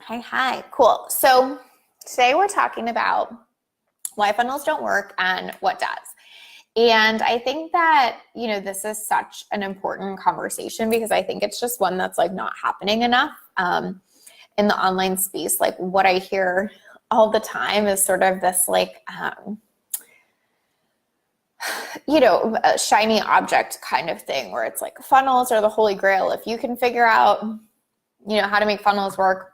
Hi. Cool. So today we're talking about why funnels don't work and what does. And I think that, this is such an important conversation because I think it's just one that's like not happening enough in the online space. Like what I hear all the time is sort of this like, a shiny object kind of thing where it's like funnels are the holy grail. If you can figure out, how to make funnels work,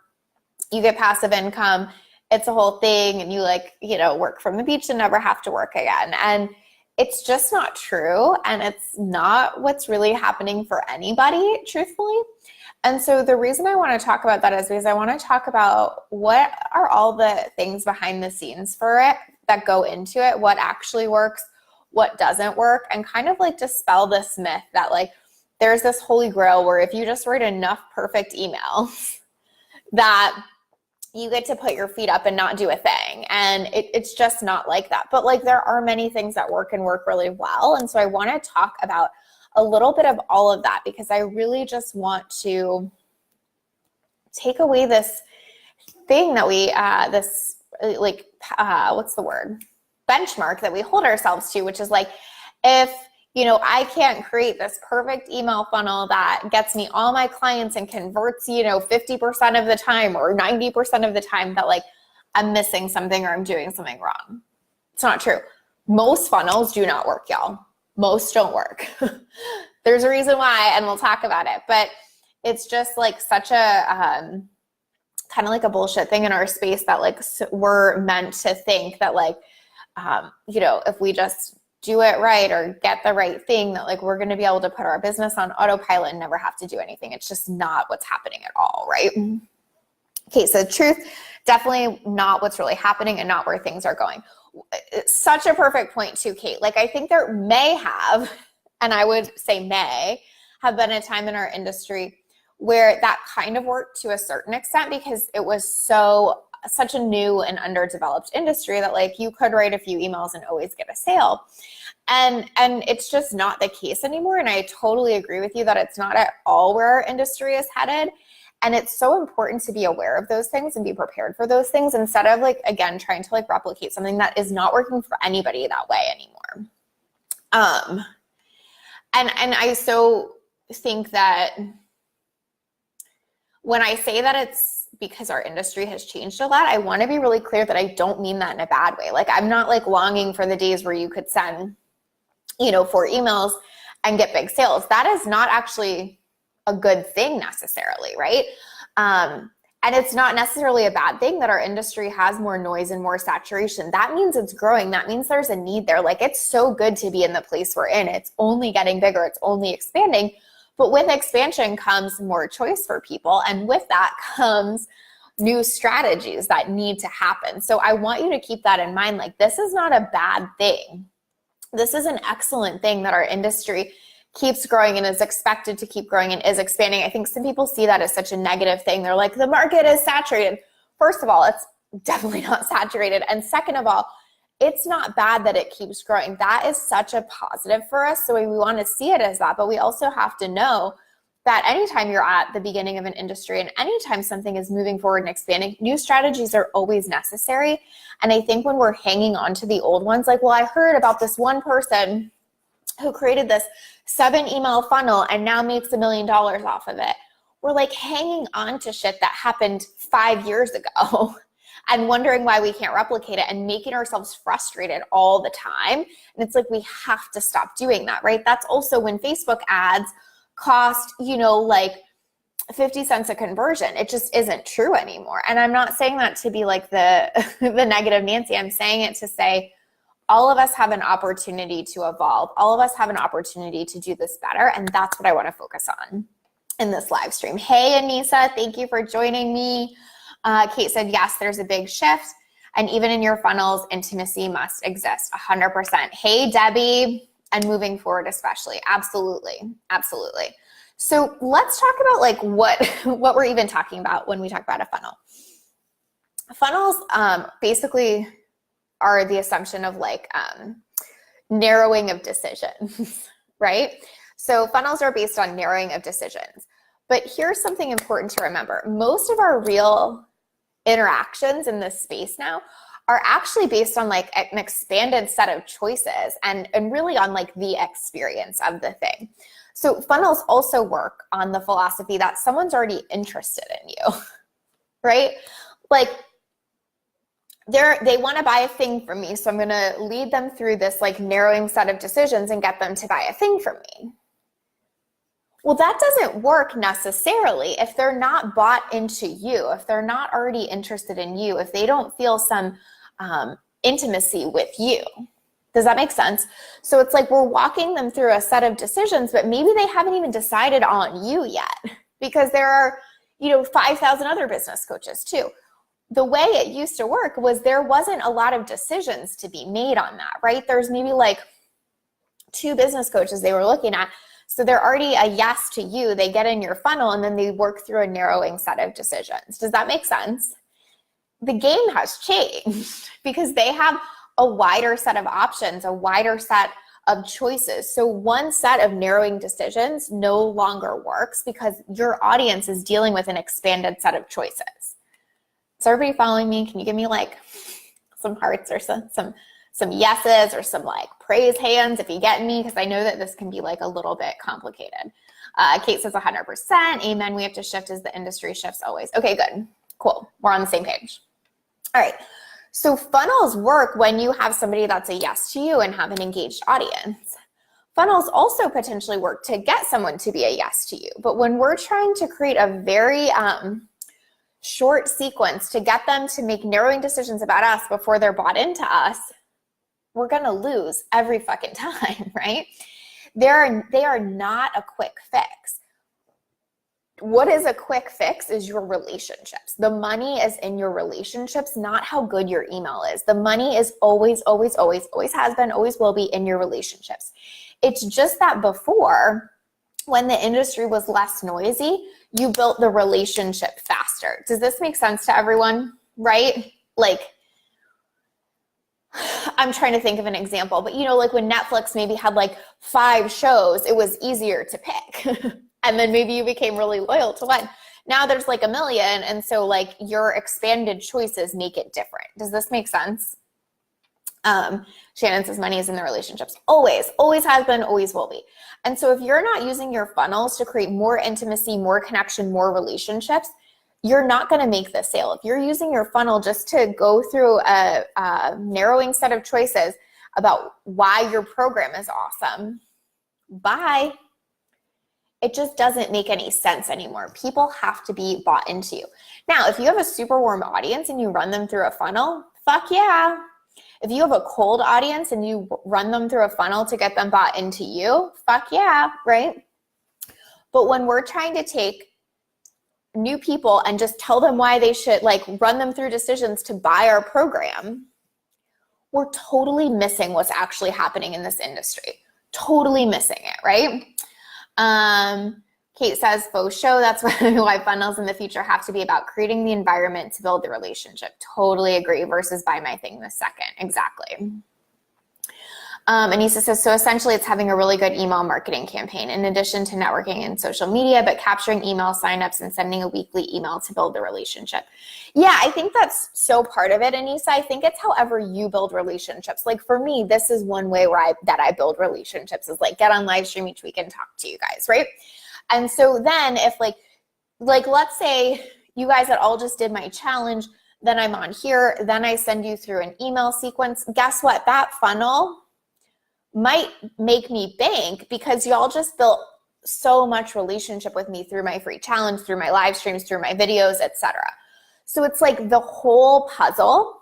you get passive income. It's a whole thing. And you work from the beach and never have to work again. And it's just not true. And it's not what's really happening for anybody, truthfully. And so the reason I want to talk about that is because I want to talk about what are all the things behind the scenes for it that go into it, what actually works, what doesn't work, and kind of like dispel this myth that like there's this holy grail where if you just write enough perfect emails that you get to put your feet up and not do a thing. And it's just not like that. But like there are many things that work and work really well. And so I want to talk about a little bit of all of that because I really just want to take away this thing that we, what's the word? Benchmark that we hold ourselves to, which is like, if I can't create this perfect email funnel that gets me all my clients and converts, 50% of the time or 90% of the time, that like I'm missing something or I'm doing something wrong. It's not true. Most funnels do not work, y'all. Most don't work. There's a reason why, and we'll talk about it, but it's just like such a kind of like a bullshit thing in our space that like we're meant to think that like, if we just do it right or get the right thing, that like we're going to be able to put our business on autopilot and never have to do anything. It's just not what's happening at all, right? Okay, so truth, definitely not what's really happening and not where things are going. It's such a perfect point too, Kate. Like I think there may have, and I would say may have been a time in our industry where that kind of worked to a certain extent because it was such a new and underdeveloped industry that like you could write a few emails and always get a sale. And it's just not the case anymore. And I totally agree with you that it's not at all where our industry is headed. And it's so important to be aware of those things and be prepared for those things instead of like, again, trying to like replicate something that is not working for anybody that way anymore. And I so think that when I say that it's because our industry has changed a lot, I want to be really clear that I don't mean that in a bad way. Like I'm not like longing for the days where you could send, 4 emails and get big sales. That is not actually a good thing necessarily, right? And it's not necessarily a bad thing that our industry has more noise and more saturation. That means it's growing. That means there's a need there. Like it's so good to be in the place we're in. It's only getting bigger. It's only expanding. But with expansion comes more choice for people. And with that comes new strategies that need to happen. So I want you to keep that in mind. Like this is not a bad thing. This is an excellent thing that our industry keeps growing and is expected to keep growing and is expanding. I think some people see that as such a negative thing. They're like, the market is saturated. First of all, it's definitely not saturated. And second of all, it's not bad that it keeps growing. That is such a positive for us. So we want to see it as that, but we also have to know that anytime you're at the beginning of an industry and anytime something is moving forward and expanding, new strategies are always necessary. And I think when we're hanging on to the old ones, like, well, I heard about this one person who created this 7 email funnel and now makes $1 million off of it. We're like hanging on to shit that happened 5 years ago. And wondering why we can't replicate it and making ourselves frustrated all the time. And it's like, we have to stop doing that, right? That's also when Facebook ads cost, like 50 cents a conversion. It just isn't true anymore. And I'm not saying that to be like the negative Nancy. I'm saying it to say all of us have an opportunity to evolve. All of us have an opportunity to do this better. And that's what I want to focus on in this live stream. Hey, Anissa, thank you for joining me. Kate said, yes, there's a big shift. And even in your funnels, intimacy must exist 100%. Hey, Debbie, and moving forward, especially. Absolutely. Absolutely. So let's talk about like what we're even talking about when we talk about a funnel. Funnels basically are the assumption of like narrowing of decisions, right? So funnels are based on narrowing of decisions. But here's something important to remember. Most of our real interactions in this space now are actually based on like an expanded set of choices and really on like the experience of the thing. So funnels also work on the philosophy that someone's already interested in you, right? Like they want to buy a thing from me, so I'm going to lead them through this like narrowing set of decisions and get them to buy a thing from me. Well, that doesn't work necessarily if they're not bought into you, if they're not already interested in you, if they don't feel some intimacy with you. Does that make sense? So it's like we're walking them through a set of decisions, but maybe they haven't even decided on you yet, because there are, 5,000 other business coaches too. The way it used to work was there wasn't a lot of decisions to be made on that, right? There's maybe like 2 business coaches they were looking at. So they're already a yes to you. They get in your funnel and then they work through a narrowing set of decisions. Does that make sense? The game has changed because they have a wider set of options, a wider set of choices. So one set of narrowing decisions no longer works because your audience is dealing with an expanded set of choices. Is everybody following me? Can you give me like some hearts or some yeses or some like praise hands if you get me? Because I know that this can be like a little bit complicated. Kate says 100%. Amen. We have to shift as the industry shifts always. Okay, good. Cool. We're on the same page. All right. So funnels work when you have somebody that's a yes to you and have an engaged audience. Funnels also potentially work to get someone to be a yes to you. But when we're trying to create a very short sequence to get them to make narrowing decisions about us before they're bought into us, we're going to lose every fucking time, right? They are not a quick fix. What is a quick fix is your relationships. The money is in your relationships, not how good your email is. The money is always, always, always, always has been, always will be in your relationships. It's just that before, when the industry was less noisy, you built the relationship faster. Does this make sense to everyone, right? Like, I'm trying to think of an example, but like when Netflix maybe had like 5 shows, it was easier to pick. And then maybe you became really loyal to one. Now there's like 1 million. And so like your expanded choices make it different. Does this make sense? Shannon says money is in the relationships. Always, always has been, always will be. And so if you're not using your funnels to create more intimacy, more connection, more relationships, you're not going to make the sale. If you're using your funnel just to go through a narrowing set of choices about why your program is awesome, bye. It just doesn't make any sense anymore. People have to be bought into you. Now, if you have a super warm audience and you run them through a funnel, fuck yeah. If you have a cold audience and you run them through a funnel to get them bought into you, fuck yeah, right? But when we're trying to take new people and just tell them why they should, like, run them through decisions to buy our program, we're totally missing what's actually happening in this industry. Totally missing it, right? Kate says, faux show. That's why funnels in the future have to be about creating the environment to build the relationship. Totally agree. Versus buy my thing the second. Exactly. Anissa says, so essentially it's having a really good email marketing campaign in addition to networking and social media, but capturing email signups and sending a weekly email to build the relationship. Yeah, I think that's so part of it, Anissa. I think it's however you build relationships. Like for me, this is one way where I build relationships is like get on live stream each week and talk to you guys, right? And so then if like let's say you guys that all just did my challenge, then I'm on here, then I send you through an email sequence. Guess what? That funnel might make me bank because y'all just built so much relationship with me through my free challenge, through my live streams, through my videos, etc. So it's like the whole puzzle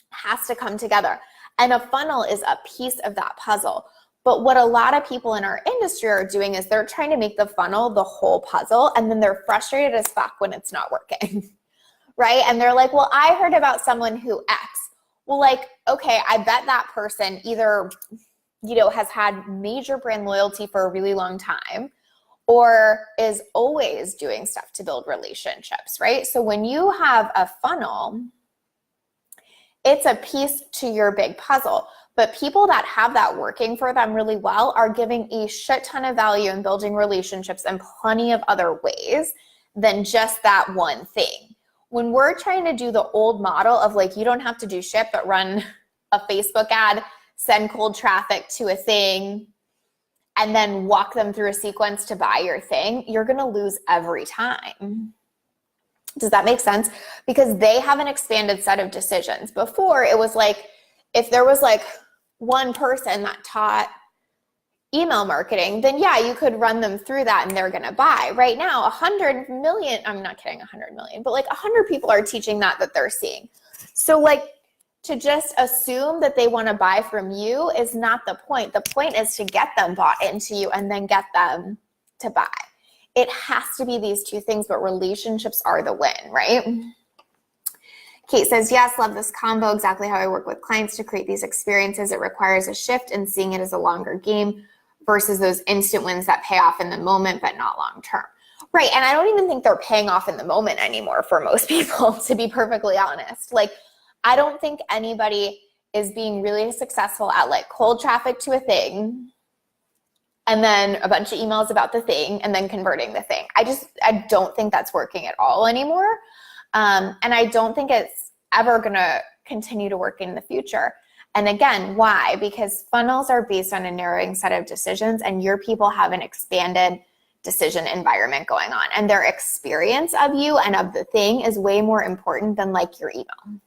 has to come together. And a funnel is a piece of that puzzle. But what a lot of people in our industry are doing is they're trying to make the funnel the whole puzzle, and then they're frustrated as fuck when it's not working, right? And they're like, well, I heard about someone who X. Well, like, okay, I bet that person either has had major brand loyalty for a really long time or is always doing stuff to build relationships, right? So when you have a funnel, it's a piece to your big puzzle. But people that have that working for them really well are giving a shit ton of value in building relationships in plenty of other ways than just that one thing. when we're trying to do the old model of like, you don't have to do shit, but run a Facebook ad, send cold traffic to a thing, and then walk them through a sequence to buy your thing, you're going to lose every time. Does that make sense? Because they have an expanded set of decisions. Before, it was like, if there was like one person that taught email marketing, then yeah, you could run them through that and they're going to buy. Right now, 100 million, I'm not kidding, 100 million, but like 100 people are teaching that they're seeing. So like, to just assume that they want to buy from you is not the point. The point is to get them bought into you and then get them to buy. It has to be these two things, but relationships are the win, right? Kate says, yes, love this combo. Exactly how I work with clients to create these experiences. It requires a shift in seeing it as a longer game versus those instant wins that pay off in the moment, but not long term. Right, and I don't even think they're paying off in the moment anymore for most people, to be perfectly honest. Like, I don't think anybody is being really successful at like cold traffic to a thing and then a bunch of emails about the thing and then converting the thing. I don't think that's working at all anymore. And I don't think it's ever going to continue to work in the future. And again, why? Because funnels are based on a narrowing set of decisions and your people have an expanded decision environment going on. And their experience of you and of the thing is way more important than like your email.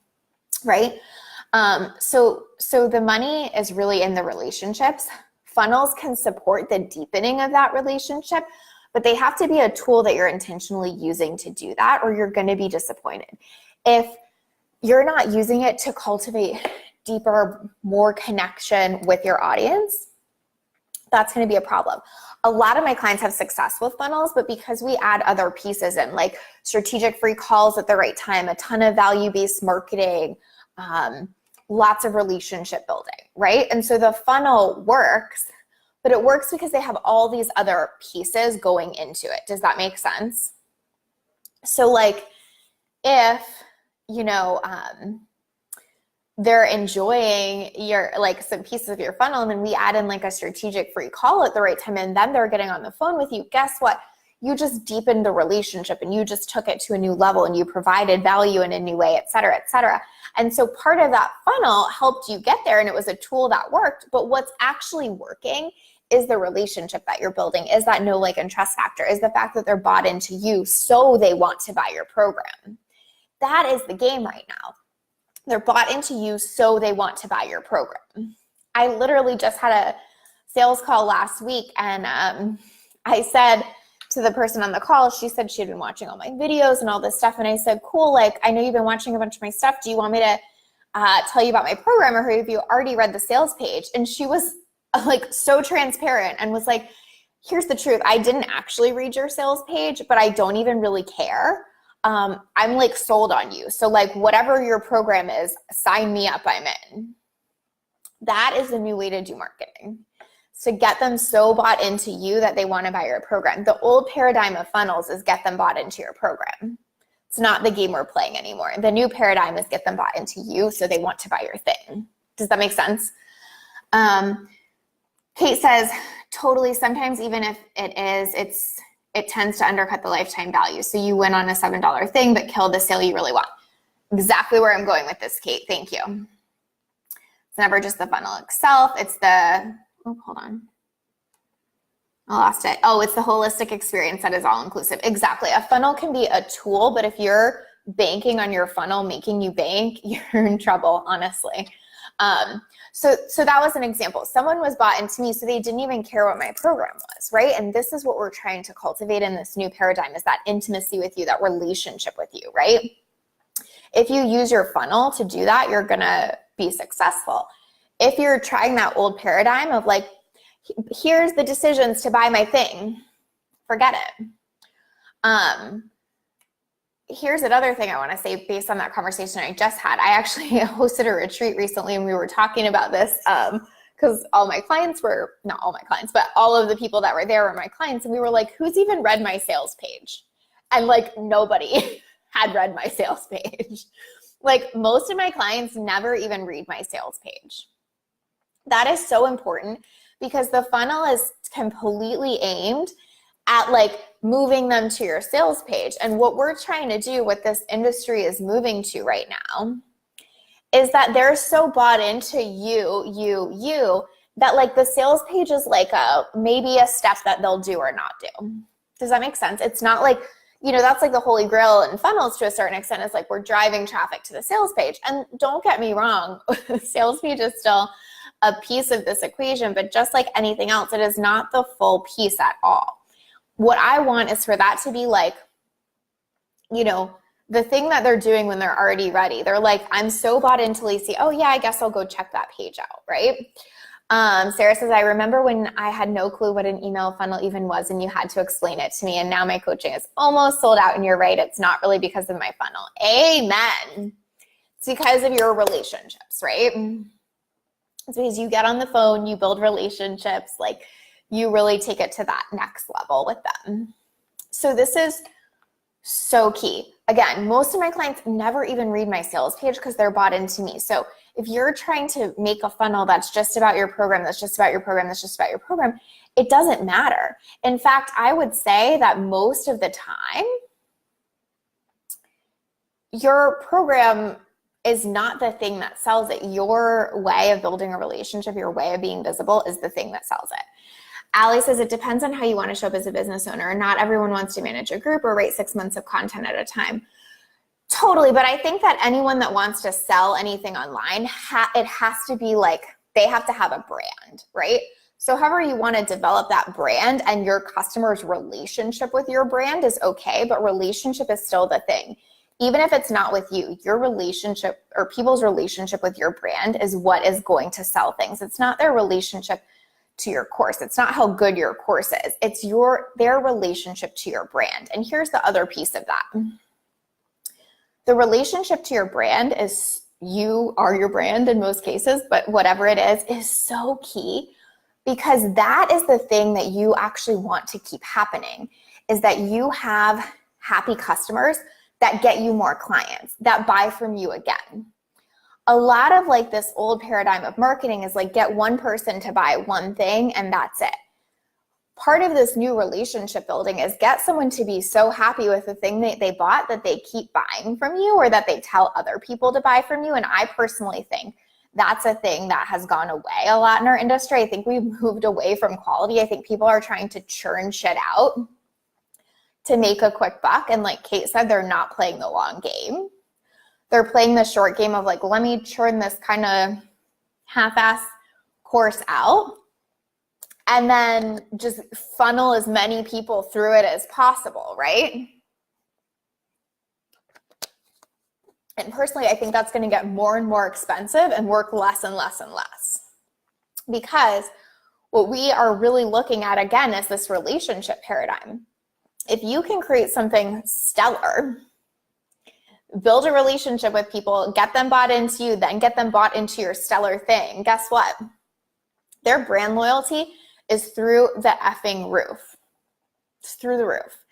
Right? So the money is really in the relationships. Funnels can support the deepening of that relationship, but they have to be a tool that you're intentionally using to do that, or you're going to be disappointed. If you're not using it to cultivate deeper, more connection with your audience, that's going to be a problem. A lot of my clients have success with funnels, but because we add other pieces in, like strategic free calls at the right time, a ton of value-based marketing, lots of relationship building, right? And so the funnel works, but it works because they have all these other pieces going into it. Does that make sense? So like if, they're enjoying your like some pieces of your funnel and then we add in like a strategic free call at the right time and then they're getting on the phone with you, guess what? You just deepened the relationship and you just took it to a new level and you provided value in a new way, et cetera, et cetera. And so part of that funnel helped you get there and it was a tool that worked, but what's actually working is the relationship that you're building, is that know, like, and trust factor, is the fact that they're bought into you so they want to buy your program. That is the game right now. They're bought into you so they want to buy your program. I literally just had a sales call last week and I said to the person on the call, she said she had been watching all my videos and all this stuff. And I said, cool, like, I know you've been watching a bunch of my stuff. Do you want me to tell you about my program, or have you already read the sales page? And she was like so transparent and was like, here's the truth. I didn't actually read your sales page, but I don't even really care. I'm like sold on you. So like whatever your program is, sign me up, I'm in. That is the new way to do marketing. To get them so bought into you that they want to buy your program. The old paradigm of funnels is get them bought into your program. It's not the game we're playing anymore. The new paradigm is get them bought into you so they want to buy your thing. Does that make sense? Kate says, totally. Sometimes even if it tends to undercut the lifetime value. So you win on a $7 thing, but kill the sale you really want. Exactly where I'm going with this, Kate. Thank you. It's never just the funnel itself. It's the, oh, hold on. I lost it. Oh, it's the holistic experience that is all inclusive. Exactly. A funnel can be a tool, but if you're banking on your funnel making you bank, you're in trouble, honestly. So that was an example. Someone was bought into me, so they didn't even care what my program was, right? And this is what we're trying to cultivate in this new paradigm, is that intimacy with you, that relationship with you, right? If you use your funnel to do that, you're gonna be successful. If you're trying that old paradigm of like, here's the decisions to buy my thing, forget it. Here's another thing I want to say based on that conversation I just had. I actually hosted a retreat recently and we were talking about this because all my clients were, not all my clients, but all of the people that were there were my clients. And we were like, who's even read my sales page? And like nobody had read my sales page. Like most of my clients never even read my sales page. That is so important because the funnel is completely aimed at like moving them to your sales page. And what we're trying to do, what this industry is moving to right now, is that they're so bought into you, that like the sales page is like maybe a step that they'll do or not do. Does that make sense? It's not like, that's like the holy grail in funnels to a certain extent. It's like we're driving traffic to the sales page. And don't get me wrong, sales page is still a piece of this equation, but just like anything else, it is not the full piece at all. What I want is for that to be like, the thing that they're doing when they're already ready. They're like, I'm so bought into Lacey. Oh yeah, I guess I'll go check that page out, right? Sarah says, I remember when I had no clue what an email funnel even was and you had to explain it to me, and now my coaching is almost sold out, and you're right, it's not really because of my funnel. Amen. It's because of your relationships, right? It's because you get on the phone, you build relationships, like you really take it to that next level with them. So this is so key. Again, most of my clients never even read my sales page because they're bought into me. So if you're trying to make a funnel that's just about your program, that's just about your program, that's just about your program, it doesn't matter. In fact, I would say that most of the time, your program is not the thing that sells it. Your way of building a relationship, your way of being visible is the thing that sells it. Allie says, it depends on how you want to show up as a business owner. Not everyone wants to manage a group or write 6 months of content at a time. Totally, but I think that anyone that wants to sell anything online, it has to be like, they have to have a brand, right? So however you want to develop that brand, and your customer's relationship with your brand is okay, but relationship is still the thing. Even if it's not with you, your relationship or people's relationship with your brand is what is going to sell things. It's not their relationship to your course. It's not how good your course is. It's their relationship to your brand. And here's the other piece of that. The relationship to your brand is, you are your brand in most cases, but whatever it is so key, because that is the thing that you actually want to keep happening, is that you have happy customers that get you more clients, that buy from you again. A lot of like this old paradigm of marketing is like, get one person to buy one thing and that's it. Part of this new relationship building is get someone to be so happy with the thing that they bought that they keep buying from you, or that they tell other people to buy from you. And I personally think that's a thing that has gone away a lot in our industry. I think we've moved away from quality. I think people are trying to churn shit out to make a quick buck. And like Kate said, they're not playing the long game. They're playing the short game of like, let me churn this kind of half-ass course out and then just funnel as many people through it as possible, right? And personally, I think that's going to get more and more expensive and work less and less and less. Because what we are really looking at, again, is this relationship paradigm. If you can create something stellar, build a relationship with people, get them bought into you, then get them bought into your stellar thing, guess what? Their brand loyalty is through the effing roof. It's through the roof.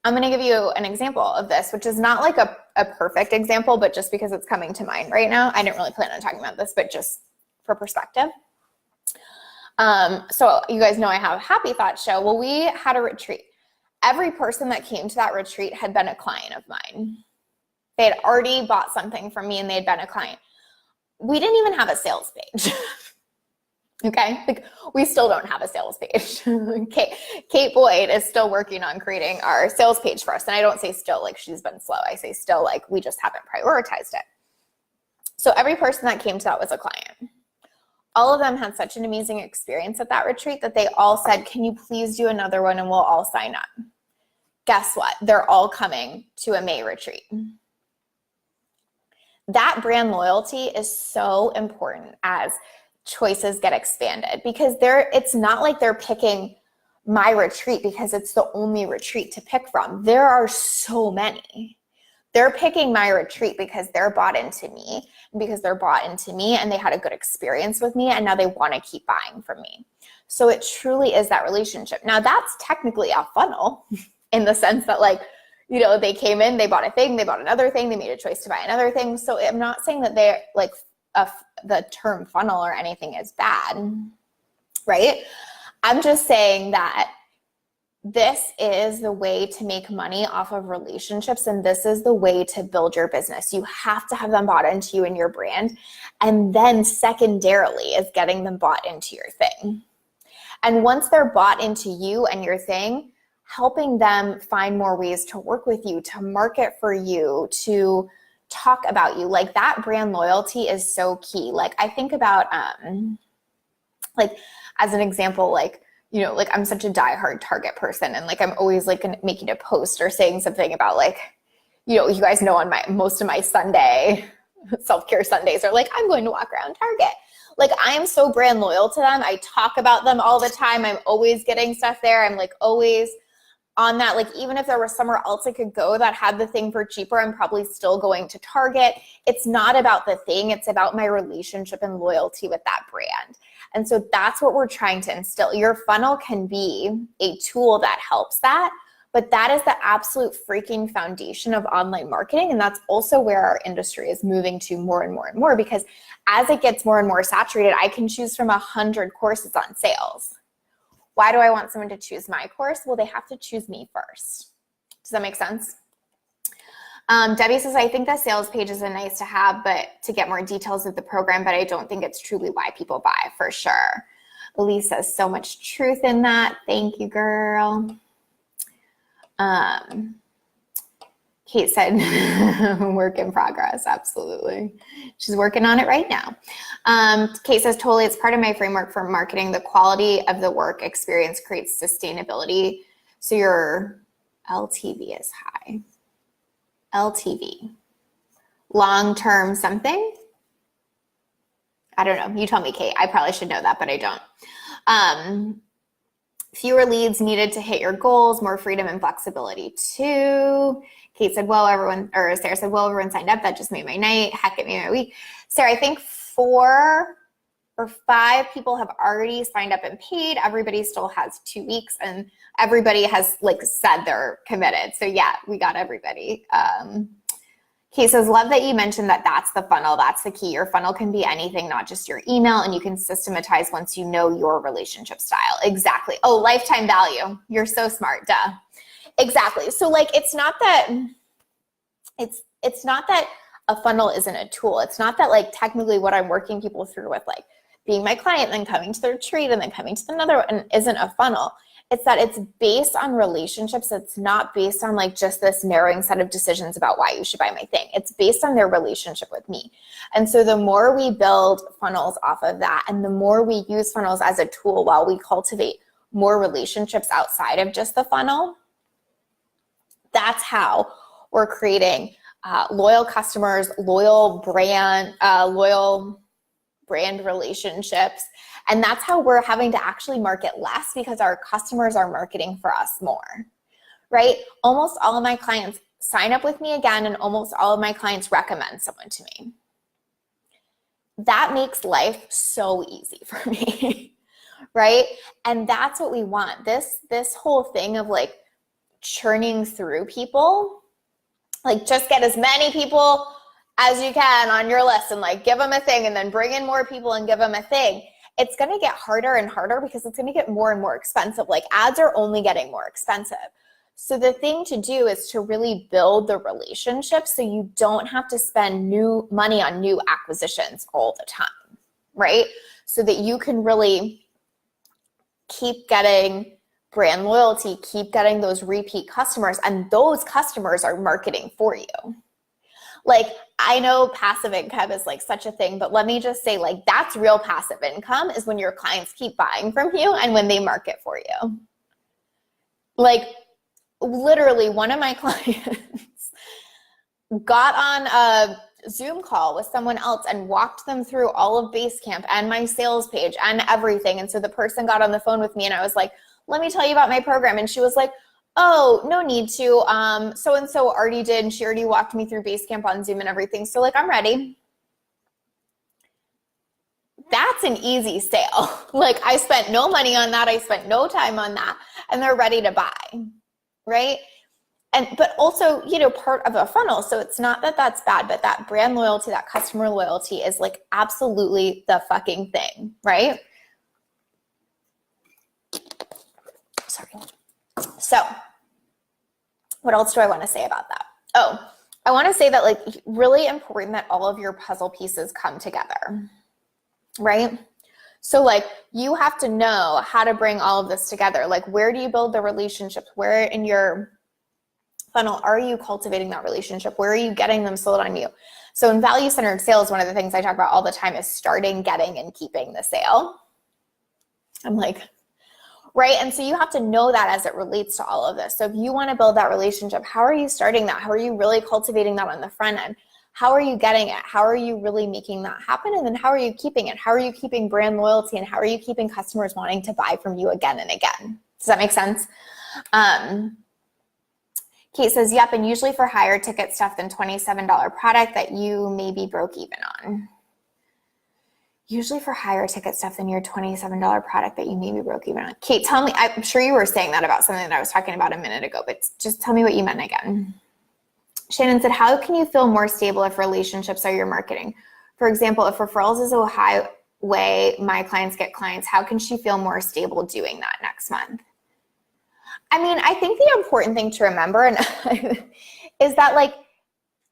I'm going to give you an example of this, which is not like a perfect example, but just because it's coming to mind right now. I didn't really plan on talking about this, but just for perspective. So you guys know I have a Happy Thought show. Well, we had a retreat. Every person that came to that retreat had been a client of mine. They had already bought something from me and they had been a client. We didn't even have a sales page. Okay, like we still don't have a sales page. Kate Boyd is still working on creating our sales page for us. And I don't say still like she's been slow. I say still like we just haven't prioritized it. So every person that came to that was a client. All of them had such an amazing experience at that retreat that they all said, can you please do another one and we'll all sign up? Guess what? They're all coming to a May retreat. That brand loyalty is so important as choices get expanded, because it's not like they're picking my retreat because it's the only retreat to pick from. There are so many. They're picking my retreat because they're bought into me, and because they're bought into me and they had a good experience with me, and now they want to keep buying from me. So it truly is that relationship. Now that's technically a funnel in the sense that like, you know, they came in, they bought a thing, they bought another thing, they made a choice to buy another thing. So I'm not saying that they're like the term funnel or anything is bad, right? I'm just saying that this is the way to make money off of relationships, and this is the way to build your business. You have to have them bought into you and your brand. And then secondarily is getting them bought into your thing. And once they're bought into you and your thing, helping them find more ways to work with you, to market for you, to talk about you. Like that brand loyalty is so key. Like I think about, like as an example, like, you know, like I'm such a diehard Target person, and like I'm always like making a post or saying something about like, you know, you guys know on most of my Sunday self-care Sundays are like, I'm going to walk around Target. Like I am so brand loyal to them. I talk about them all the time. I'm always getting stuff there. I'm like always on that. Like even if there was somewhere else I could go that had the thing for cheaper, I'm probably still going to Target. It's not about the thing. It's about my relationship and loyalty with that brand. And so that's what we're trying to instill. Your funnel can be a tool that helps that, but that is the absolute freaking foundation of online marketing. And that's also where our industry is moving to more and more and more, because as it gets more and more saturated, I can choose from 100 courses on sales. Why do I want someone to choose my course? Well, they have to choose me first. Does that make sense? Debbie says, I think that sales page is a nice to have, but to get more details of the program, but I don't think it's truly why people buy, for sure. Elise says, so much truth in that. Thank you, girl. Kate said, work in progress. Absolutely. She's working on it right now. Kate says, totally, it's part of my framework for marketing. The quality of the work experience creates sustainability. So your LTV is high. LTV. Long-term something? I don't know. You tell me, Kate. I probably should know that, but I don't. Fewer leads needed to hit your goals, more freedom and flexibility too. Kate said, well, Sarah said, well, everyone signed up. That just made my night. Heck, it made my week. Sarah, I think 4 or 5 people have already signed up and paid. Everybody still has 2 weeks, and everybody has like said they're committed. So yeah, we got everybody. Kate says, love that you mentioned that that's the funnel. That's the key. Your funnel can be anything, not just your email, and you can systematize once you know your relationship style. Exactly. Oh, lifetime value. You're so smart. Duh. Exactly. So like, it's not that a funnel isn't a tool. It's not that like technically what I'm working people through with like being my client, then coming to the retreat and then coming to another one isn't a funnel. It's that it's based on relationships. It's not based on like just this narrowing set of decisions about why you should buy my thing. It's based on their relationship with me. And so the more we build funnels off of that, and the more we use funnels as a tool while we cultivate more relationships outside of just the funnel, that's how we're creating loyal customers, loyal brand relationships. And that's how we're having to actually market less, because our customers are marketing for us more, right? Almost all of my clients sign up with me again, and almost all of my clients recommend someone to me. That makes life so easy for me, right? And that's what we want. This whole thing of like churning through people, like just get as many people as you can on your list and like give them a thing, and then bring in more people and give them a thing. It's going to get harder and harder, because it's going to get more and more expensive. Like ads are only getting more expensive. So the thing to do is to really build the relationship so you don't have to spend new money on new acquisitions all the time, right? So that you can really keep getting brand loyalty, keep getting those repeat customers, and those customers are marketing for you. Like, I know passive income is like such a thing, but let me just say, like, that's real passive income, is when your clients keep buying from you and when they market for you. Like, literally, one of my clients got on a Zoom call with someone else and walked them through all of Basecamp and my sales page and everything. And so the person got on the phone with me, and I was like, let me tell you about my program. And she was like, oh, no need to. So-and-so already did. And she already walked me through Basecamp on Zoom and everything. So like, I'm ready. That's an easy sale. Like, I spent no money on that. I spent no time on that. And they're ready to buy, right? But also, you know, part of a funnel. So it's not that that's bad, but that brand loyalty, that customer loyalty is like absolutely the fucking thing, right? Sorry. So what else do I want to say about that? Oh, I want to say that like really important that all of your puzzle pieces come together, right? So like you have to know how to bring all of this together. Like where do you build the relationships? Where in your funnel are you cultivating that relationship? Where are you getting them sold on you? So in value-centered sales, one of the things I talk about all the time is starting, getting, and keeping the sale. I'm like, right? And so you have to know that as it relates to all of this. So if you want to build that relationship, how are you starting that? How are you really cultivating that on the front end? How are you getting it? How are you really making that happen? And then how are you keeping it? How are you keeping brand loyalty? And how are you keeping customers wanting to buy from you again and again? Does that make sense? Kate says, yep, and usually for higher ticket stuff than $27 product that you maybe broke even on. Usually for higher ticket stuff than your $27 product that you maybe broke even on. Kate, tell me, I'm sure you were saying that about something that I was talking about a minute ago, but just tell me what you meant again. Shannon said, how can you feel more stable if relationships are your marketing? For example, if referrals is a high way my clients get clients, how can she feel more stable doing that next month? I mean, I think the important thing to remember is that like,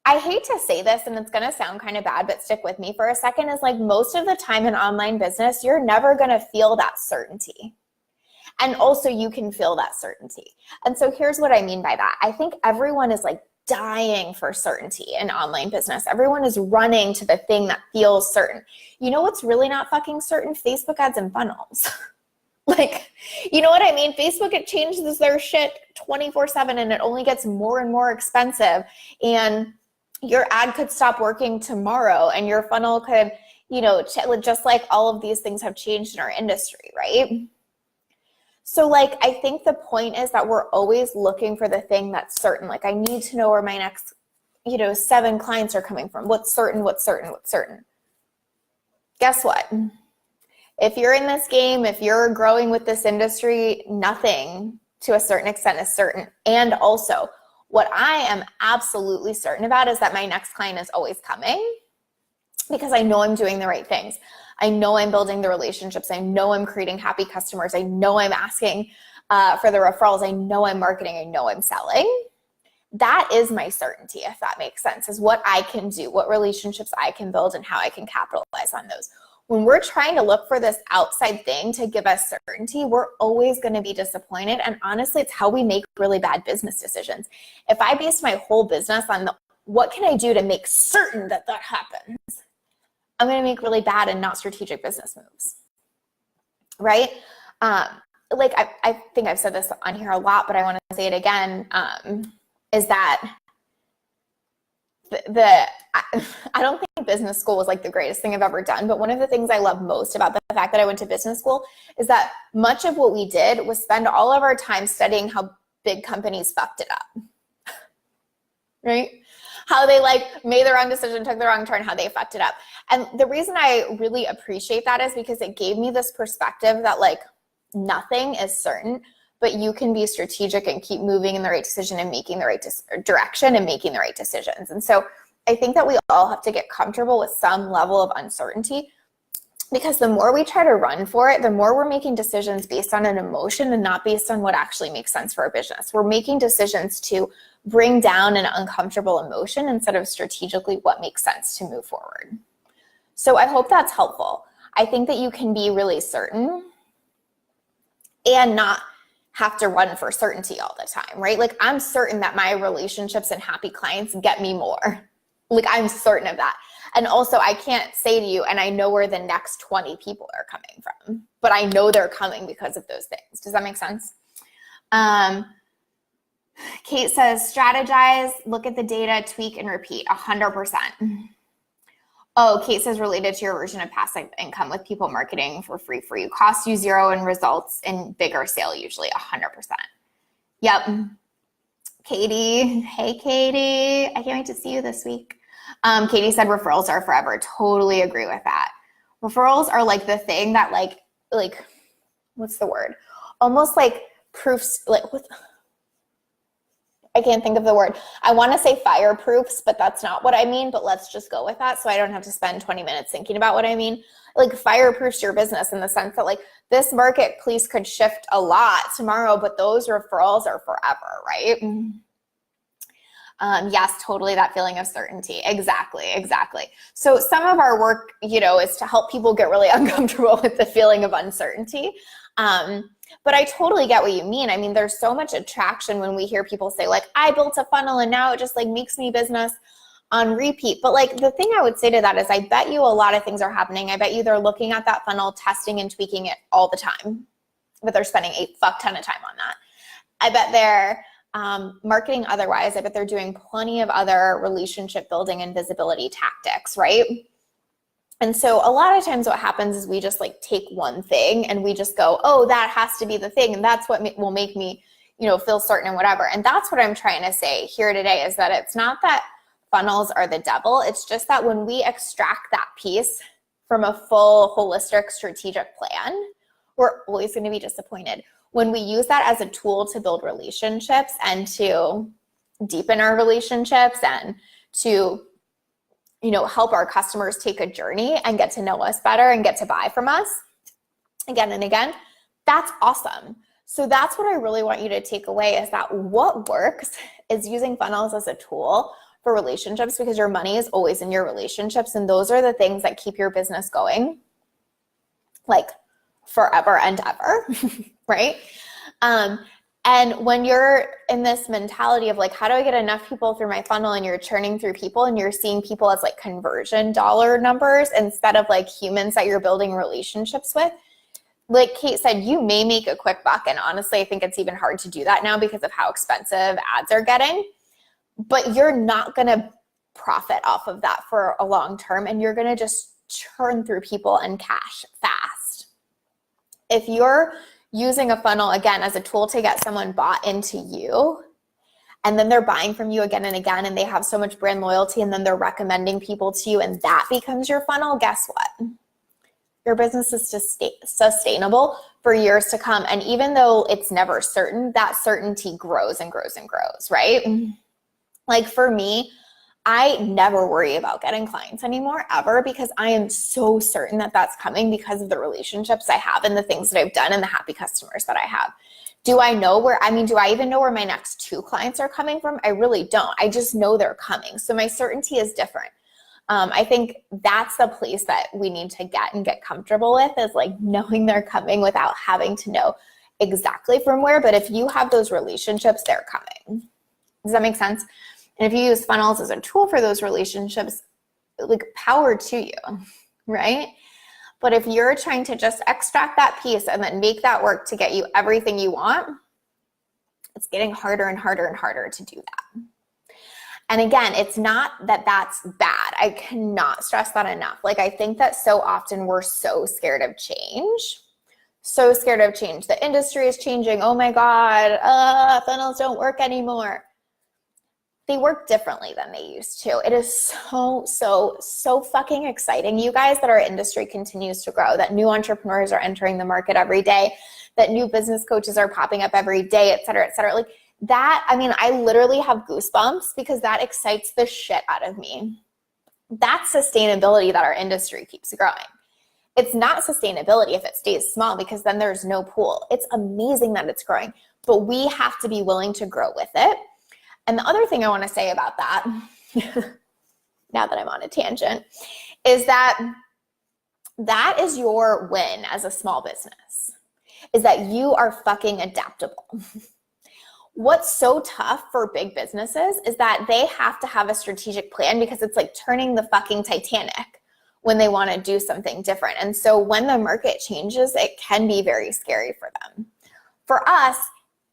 I hate to say this and it's going to sound kind of bad, but stick with me for a second, is like most of the time in online business, you're never going to feel that certainty. And also you can feel that certainty. And so here's what I mean by that. I think everyone is like dying for certainty in online business. Everyone is running to the thing that feels certain. You know what's really not fucking certain? Facebook ads and funnels. Like, you know what I mean? Facebook, it changes their shit 24/7 and it only gets more and more expensive. And your ad could stop working tomorrow and your funnel could, you know, just like all of these things have changed in our industry, right? So like, I think the point is that we're always looking for the thing that's certain. Like I need to know where my next, you know, 7 clients are coming from. What's certain, what's certain, what's certain. Guess what? If you're in this game, if you're growing with this industry, nothing to a certain extent is certain. And also, what I am absolutely certain about is that my next client is always coming because I know I'm doing the right things. I know I'm building the relationships. I know I'm creating happy customers. I know I'm asking for the referrals. I know I'm marketing. I know I'm selling. That is my certainty, if that makes sense, is what I can do, what relationships I can build and how I can capitalize on those. When we're trying to look for this outside thing to give us certainty, we're always going to be disappointed. And honestly, it's how we make really bad business decisions. If I based my whole business on what can I do to make certain that that happens, I'm going to make really bad and not strategic business moves, right? Like I think I've said this on here a lot, but I want to say it again, is that I don't think business school was like the greatest thing I've ever done, but one of the things I love most about the fact that I went to business school is that much of what we did was spend all of our time studying how big companies fucked it up, right? How they like made the wrong decision, took the wrong turn, how they fucked it up. And the reason I really appreciate that is because it gave me this perspective that like nothing is certain, but you can be strategic and keep moving in the right decision and making the right direction and making the right decisions. And so I think that we all have to get comfortable with some level of uncertainty, because the more we try to run for it, the more we're making decisions based on an emotion and not based on what actually makes sense for our business. We're making decisions to bring down an uncomfortable emotion instead of strategically what makes sense to move forward. So I hope that's helpful. I think that you can be really certain and not have to run for certainty all the time, right? Like I'm certain that my relationships and happy clients get me more. Like I'm certain of that. And also I can't say to you, and I know where the next 20 people are coming from, but I know they're coming because of those things. Does that make sense? Kate says, strategize, look at the data, tweak and repeat 100%. Oh, Kate says related to your version of passive income with people marketing for free for you. Costs you $0 and results in bigger sale usually 100%. Yep. Katie, hey Katie, I can't wait to see you this week. Katie said referrals are forever. Totally agree with that. Referrals are like the thing that like what's the word? Almost like proofs, like what? I can't think of the word. I want to say fireproofs, but that's not what I mean, but let's just go with that so I don't have to spend 20 minutes thinking about what I mean. Like fireproofs your business in the sense that like this marketplace could shift a lot tomorrow, but those referrals are forever, right? Yes, totally, that feeling of certainty. Exactly. So some of our work, is to help people get really uncomfortable with the feeling of uncertainty. But I totally get what you mean. I mean, there's so much attraction when we hear people say like, I built a funnel and now it just like makes me business on repeat. But like the thing I would say to that is I bet you a lot of things are happening. I bet you they're looking at that funnel, testing and tweaking it all the time, but they're spending a fuck ton of time on that. I bet they're marketing otherwise. I bet they're doing plenty of other relationship building and visibility tactics, right? And so a lot of times what happens is we just like take one thing and we just go, oh, that has to be the thing. And that's what will make me, feel certain and whatever. And that's what I'm trying to say here today is that it's not that funnels are the devil. It's just that when we extract that piece from a full holistic strategic plan, we're always going to be disappointed. When we use that as a tool to build relationships and to deepen our relationships and to, help our customers take a journey and get to know us better and get to buy from us again and again, that's awesome. So that's what I really want you to take away is that what works is using funnels as a tool for relationships because your money is always in your relationships. And those are the things that keep your business going like forever and ever, right? And when you're in this mentality of like, how do I get enough people through my funnel and you're churning through people and you're seeing people as like conversion dollar numbers instead of like humans that you're building relationships with, like Kate said, you may make a quick buck. And honestly, I think it's even hard to do that now because of how expensive ads are getting, but you're not going to profit off of that for a long term. And you're going to just churn through people and cash fast. If you're using a funnel, again, as a tool to get someone bought into you, and then they're buying from you again and again, and they have so much brand loyalty, and then they're recommending people to you, and that becomes your funnel, guess what? Your business is sustainable for years to come. And even though it's never certain, that certainty grows and grows and grows, right? Like for me, I never worry about getting clients anymore, ever, because I am so certain that that's coming because of the relationships I have and the things that I've done and the happy customers that I have. Do I even know where my next 2 clients are coming from? I really don't. I just know they're coming. So my certainty is different. I think that's the place that we need to get comfortable with is like knowing they're coming without having to know exactly from where. But if you have those relationships, they're coming. Does that make sense? And if you use funnels as a tool for those relationships, like power to you, right? But if you're trying to just extract that piece and then make that work to get you everything you want, it's getting harder and harder and harder to do that. And again, it's not that that's bad. I cannot stress that enough. Like I think that so often we're so scared of change. So scared of change. The industry is changing. Oh my God, funnels don't work anymore. They work differently than they used to. It is so fucking exciting, you guys, that our industry continues to grow, that new entrepreneurs are entering the market every day, that new business coaches are popping up every day, et cetera, et cetera. Like that, I mean, I literally have goosebumps because that excites the shit out of me. That's sustainability that our industry keeps growing. It's not sustainability if it stays small because then there's no pool. It's amazing that it's growing, but we have to be willing to grow with it. And the other thing I want to say about that, now that I'm on a tangent, is that that is your win as a small business, is that you are fucking adaptable. What's so tough for big businesses is that they have to have a strategic plan because it's like turning the fucking Titanic when they want to do something different. And so when the market changes, it can be very scary for them. For us,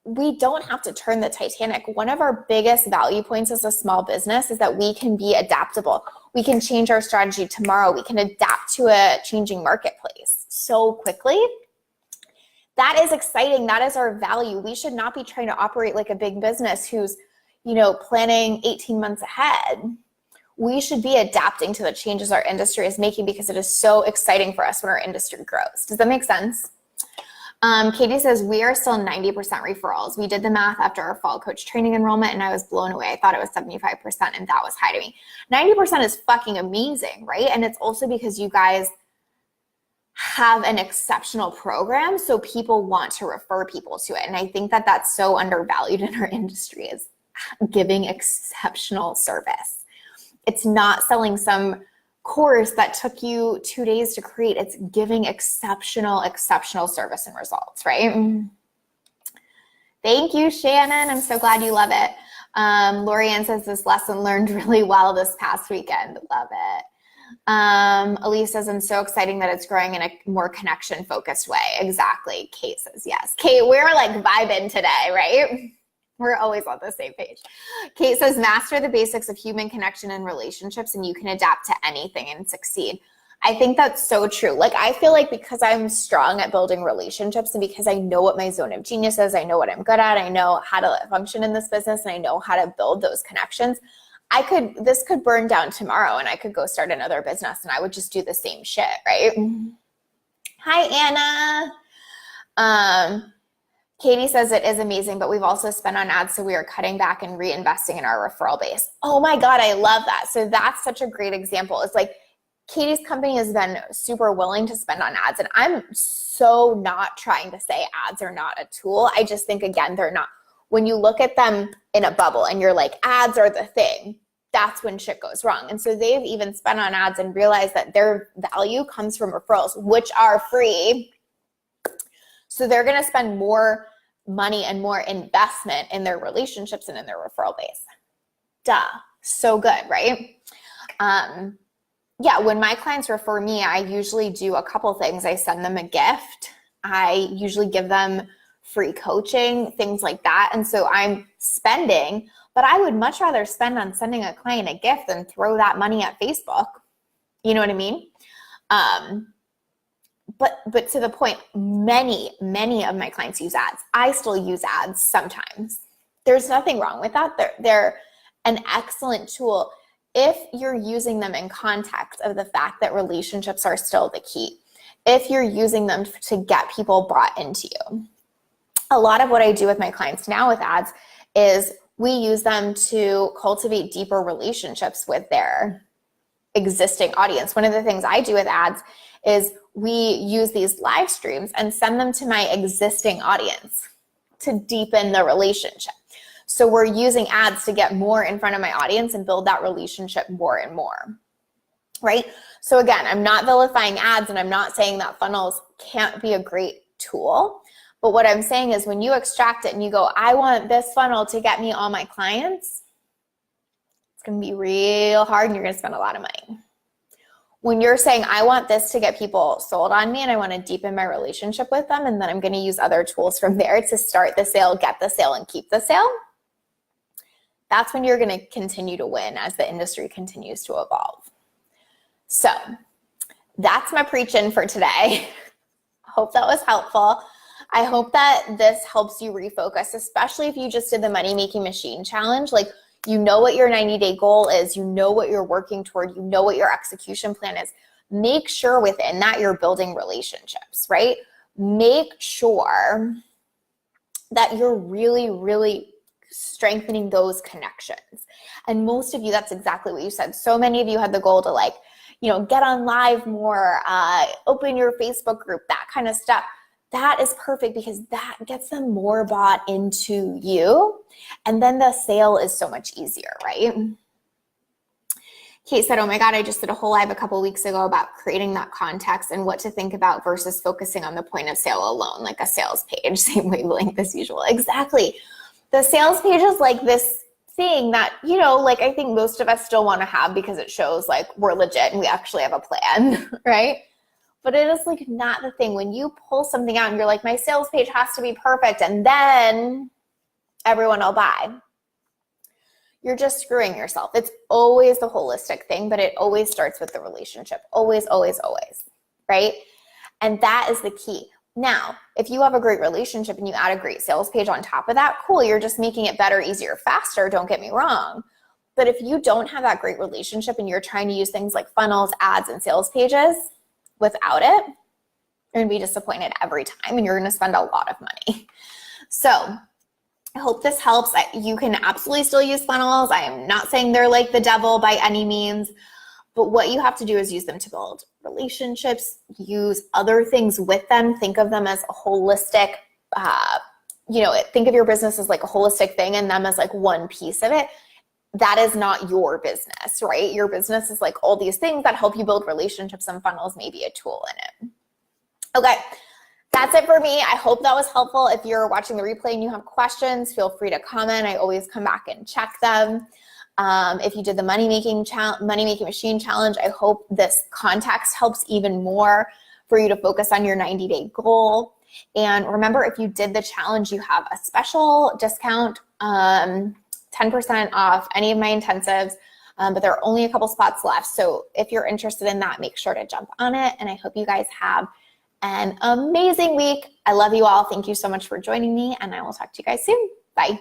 we don't have to turn the Titanic. One of our biggest value points as a small business is that we can be adaptable. We can change our strategy tomorrow. We can adapt to a changing marketplace so quickly. That is exciting. That is our value. We should not be trying to operate like a big business who's, planning 18 months ahead. We should be adapting to the changes our industry is making because it is so exciting for us when our industry grows. Does that make sense? Katie says, we are still 90% referrals. We did the math after our fall coach training enrollment and I was blown away. I thought it was 75% and that was high to me. 90% is fucking amazing, right? And it's also because you guys have an exceptional program, so people want to refer people to it. And I think that that's so undervalued in our industry, is giving exceptional service. It's not selling some course that took you 2 days to create. It's giving exceptional service and results, right? Thank you, Shannon. I'm so glad you love it. Lorianne says, this lesson learned really well this past weekend. Love it. Elise says, I'm so excited that it's growing in a more connection focused way. Exactly. Kate says, yes. Kate, we're like vibing today, right? We're always on the same page. Kate says, master the basics of human connection and relationships and you can adapt to anything and succeed. I think that's so true. Like, I feel like because I'm strong at building relationships and because I know what my zone of genius is, I know what I'm good at, I know how to function in this business, and I know how to build those connections, this could burn down tomorrow and I could go start another business and I would just do the same shit, right? Hi, Anna. Katie says it is amazing, but we've also spent on ads, so we are cutting back and reinvesting in our referral base. Oh my God, I love that. So that's such a great example. It's like Katie's company has been super willing to spend on ads, and I'm so not trying to say ads are not a tool. I just think, again, they're not. When you look at them in a bubble and you're like, ads are the thing, that's when shit goes wrong. And so they've even spent on ads and realized that their value comes from referrals, which are free. So they're going to spend more money and more investment in their relationships and in their referral base. Duh. So good, right? Yeah, when my clients refer me, I usually do a couple things. I send them a gift. I usually give them free coaching, things like that. And so I'm spending, but I would much rather spend on sending a client a gift than throw that money at Facebook. You know what I mean? But to the point, many of my clients use ads. I still use ads sometimes. There's nothing wrong with that. They're an excellent tool if you're using them in context of the fact that relationships are still the key. If you're using them to get people bought into you. A lot of what I do with my clients now with ads is we use them to cultivate deeper relationships with their existing audience. One of the things I do with ads is we use these live streams and send them to my existing audience to deepen the relationship. So we're using ads to get more in front of my audience and build that relationship more and more, right? So again, I'm not vilifying ads and I'm not saying that funnels can't be a great tool. But what I'm saying is when you extract it and you go, I want this funnel to get me all my clients, it's going to be real hard and you're going to spend a lot of money. When you're saying, I want this to get people sold on me and I want to deepen my relationship with them, and then I'm going to use other tools from there to start the sale, get the sale, and keep the sale, that's when you're going to continue to win as the industry continues to evolve. So that's my preaching for today. Hope that was helpful. I hope that this helps you refocus, especially if you just did the Money Making Machine Challenge. Like, you know what your 90-day goal is. You know what you're working toward. You know what your execution plan is. Make sure within that you're building relationships, right? Make sure that you're really strengthening those connections. And most of you, that's exactly what you said. So many of you had the goal to, like, you know, get on live more, open your Facebook group, that kind of stuff. That is perfect because that gets them more bought into you. And then the sale is so much easier, right? Kate said, oh my God, I just did a whole live a couple weeks ago about creating that context and what to think about versus focusing on the point of sale alone, like a sales page, same wavelength as usual. Exactly. The sales page is like this thing that, you know, like I think most of us still want to have because it shows like we're legit and we actually have a plan, right? But it is like not the thing. When you pull something out and you're like, my sales page has to be perfect and then everyone will buy, you're just screwing yourself. It's always the holistic thing, but it always starts with the relationship. Always, right? And that is the key. Now, if you have a great relationship and you add a great sales page on top of that, cool, you're just making it better, easier, faster, don't get me wrong. But if you don't have that great relationship and you're trying to use things like funnels, ads, and sales pages without it, You're gonna be disappointed every time and you're gonna spend a lot of money. So I hope this helps. You can absolutely still use funnels. I am not saying they're like the devil by any means, but what you have to do is use them to build relationships, use other things with them. Think of them as a holistic, think of your business as like a holistic thing and them as like one piece of it. That is not your business, right? Your business is like all these things that help you build relationships, and funnels may be a tool in it. Okay, that's it for me. I hope that was helpful. If you're watching the replay and you have questions, feel free to comment. I always come back and check them. If you did the money making machine challenge, I hope this context helps even more for you to focus on your 90-day goal. And remember, if you did the challenge, you have a special discount, 10% off any of my intensives, but there are only a couple spots left. So if you're interested in that, make sure to jump on it. And I hope you guys have an amazing week. I love you all. Thank you so much for joining me, and I will talk to you guys soon. Bye.